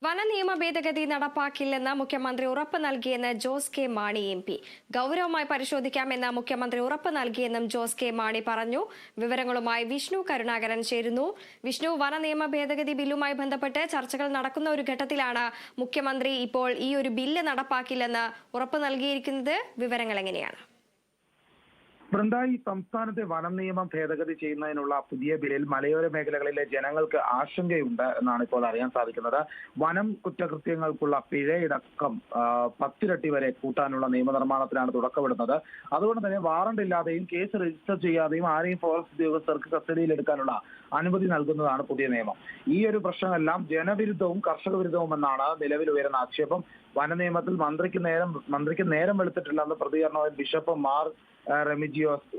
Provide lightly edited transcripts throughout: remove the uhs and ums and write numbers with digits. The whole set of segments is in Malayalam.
വനനിയമ ഭേദഗതി നടപ്പാക്കില്ലെന്ന് മുഖ്യമന്ത്രി ഉറപ്പ് നൽകിയെന്ന് Jose K Mani M P. ഗൌരവമായി പരിശോധിക്കാമെന്ന് മുഖ്യമന്ത്രി ഉറപ്പ് നൽകിയെന്നും ജോസ് കെ മാണി പറഞ്ഞു. വിവരങ്ങളുമായി വിഷ്ണു കരുണാകരൻ ചേരുന്നു. വിഷ്ണു, വനനിയമ ഭേദഗതി ബില്ലുമായി ബന്ധപ്പെട്ട് ചർച്ചകൾ നടക്കുന്ന ഒരു ഘട്ടത്തിലാണ് മുഖ്യമന്ത്രി ഇപ്പോൾ ഈ ഒരു ബില്ല് നടപ്പാക്കില്ലെന്ന് ഉറപ്പ് നൽകിയിരിക്കുന്നത്. വിവരങ്ങൾ എങ്ങനെയാണ്? വൃന്ദായി, സംസ്ഥാനത്തെ വനം നിയമം ഭേദഗതി ചെയ്യുന്നതിനുള്ള പുതിയ ബില്ലിൽ മലയോര മേഖലകളിലെ ജനങ്ങൾക്ക് ആശങ്കയുണ്ട് എന്നാണ് ഇപ്പോൾ അറിയാൻ സാധിക്കുന്നത്. വനം കുറ്റകൃത്യങ്ങൾക്കുള്ള പിഴയടക്കം 10 ഇരട്ടി വരെ കൂട്ടാനുള്ള നിയമനിർമ്മാണത്തിനാണ് തുടക്കമിടുന്നത്. അതുകൊണ്ട് തന്നെ വാറണ്ട് ഇല്ലാതെയും കേസ് രജിസ്റ്റർ ചെയ്യാതെയും ആരെയും ഫോറസ്റ്റ് ഉദ്യോഗസ്ഥർക്ക് കസ്റ്റഡിയിലെടുക്കാനുള്ള അനുമതി നൽകുന്നതാണ് പുതിയ നിയമം. ഈ ഒരു പ്രശ്നമെല്ലാം ജനവിരുദ്ധവും കർഷക വിരുദ്ധവുമെന്നാണ് നിലവിൽ ഉയരുന്ന ആക്ഷേപം. വനനിയമത്തിൽ മന്ത്രിക്ക് നേരം വെളുത്തിട്ടില്ലെന്ന് പ്രതികരണവും ബിഷപ്പ് മാർ റെമിജിയോസ്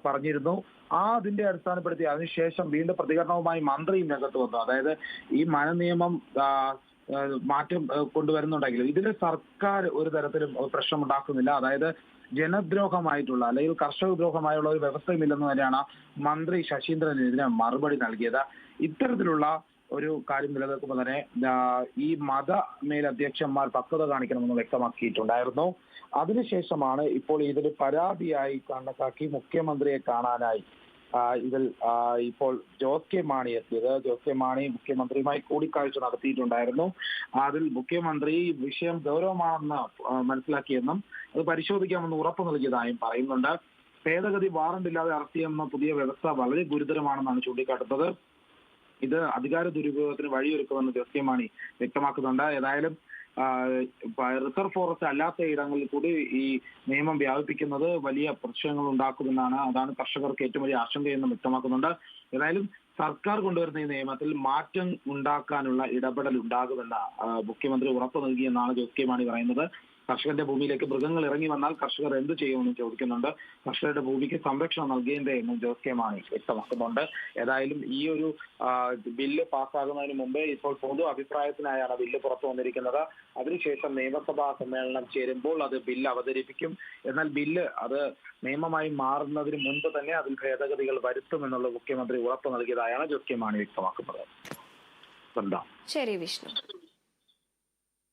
പറഞ്ഞിരുന്നു. അതിന്റെ അടിസ്ഥാനപ്പെടുത്തി അതിനുശേഷം വീണ്ടും പ്രതികരണവുമായി മന്ത്രിയും രംഗത്ത് വന്നു. അതായത് ഈ വനനിയമം മാറ്റം കൊണ്ടുവരുന്നുണ്ടെങ്കിലും ഇതിൽ സർക്കാർ ഒരു തരത്തിലും പ്രശ്നമുണ്ടാക്കുന്നില്ല. അതായത് ജനദ്രോഹമായിട്ടുള്ള അല്ലെങ്കിൽ കർഷക ദ്രോഹമായുള്ള ഒരു വ്യവസ്ഥയുമില്ലെന്ന് തന്നെയാണ് മന്ത്രി ശശീന്ദ്രൻ ഇതിന് മറുപടി നൽകിയത്. ഇത്തരത്തിലുള്ള ഒരു കാര്യം നിലനിൽക്കുമ്പോൾ തന്നെ ഈ മത മേലധ്യക്ഷന്മാർ പക്വത കാണിക്കണമെന്ന് വ്യക്തമാക്കിയിട്ടുണ്ടായിരുന്നു. അതിനുശേഷമാണ് ഇപ്പോൾ ഇതിൽ പരാതിയായി കണക്കാക്കി മുഖ്യമന്ത്രിയെ കാണാനായി ഇതിൽ ഇപ്പോൾ ജോസ് കെ മാണി എത്തിയത്. ജോസ് കെ മാണി മുഖ്യമന്ത്രിയുമായി കൂടിക്കാഴ്ച നടത്തിയിട്ടുണ്ടായിരുന്നു. അതിൽ മുഖ്യമന്ത്രി വിഷയം ഗൗരവമാണെന്ന് മനസ്സിലാക്കിയെന്നും അത് പരിശോധിക്കാമെന്ന് ഉറപ്പ് നൽകിയതായും പറയുന്നുണ്ട്. ഭേദഗതി വാറണ്ടില്ലാതെ അറസ്റ്റ് ചെയ്യുന്ന പുതിയ വ്യവസ്ഥ വളരെ ഗുരുതരമാണെന്നാണ് ചൂണ്ടിക്കാട്ടുന്നത്. ഇത് അധികാര ദുരുപയോഗത്തിന് വഴിയൊരുക്കുമെന്ന് ജോസ് കെ മാണി വ്യക്തമാക്കുന്നുണ്ട്. ഏതായാലും റിസർവ് ഫോറസ്റ്റ് അല്ലാത്ത ഇടങ്ങളിൽ കൂടി ഈ നിയമം വ്യാപിപ്പിക്കുന്നത് വലിയ പ്രശ്നങ്ങൾ ഉണ്ടാക്കുമെന്നാണ്. അതാണ് കർഷകർക്ക് ഏറ്റവും വലിയ ആശങ്കയെന്ന് വ്യക്തമാക്കുന്നുണ്ട്. ഏതായാലും സർക്കാർ കൊണ്ടുവരുന്ന ഈ നിയമത്തിൽ മാറ്റം ഉണ്ടാക്കാനുള്ള ഇടപെടൽ ഉണ്ടാകുമെന്ന് മുഖ്യമന്ത്രി ഉറപ്പ് നൽകിയെന്നാണ് ജോസ് കെ മാണി പറയുന്നത്. കർഷകന്റെ ഭൂമിയിലേക്ക് മൃഗങ്ങൾ ഇറങ്ങി വന്നാൽ കർഷകർ എന്ത് ചെയ്യുമെന്ന് ചോദിക്കുന്നുണ്ട്. കർഷകരുടെ ഭൂമിക്ക് സംരക്ഷണം നൽകേണ്ടേ എന്നും ജോസ് കെ മാണി വ്യക്തമാക്കുന്നുണ്ട്. ഏതായാലും ഈ ഒരു ബില്ല് പാസ്സാകുന്നതിന് മുമ്പേ ഇപ്പോൾ പൊതു അഭിപ്രായത്തിനായാണ് ബില്ല് പുറത്തു വന്നിരിക്കുന്നത്. അതിനുശേഷം നിയമസഭാ സമ്മേളനം ചേരുമ്പോൾ അത് ബില്ല് അവതരിപ്പിക്കും. എന്നാൽ ബില്ല് അത് നിയമമായി മാറുന്നതിന് മുൻപ് തന്നെ അതിൽ ഭേദഗതികൾ വരുത്തുമെന്നുള്ള മുഖ്യമന്ത്രി ഉറപ്പ് നൽകിയതായാണ് ജോസ് കെ മാണി വ്യക്തമാക്കുന്നത്. ശരി വിഷ്ണു.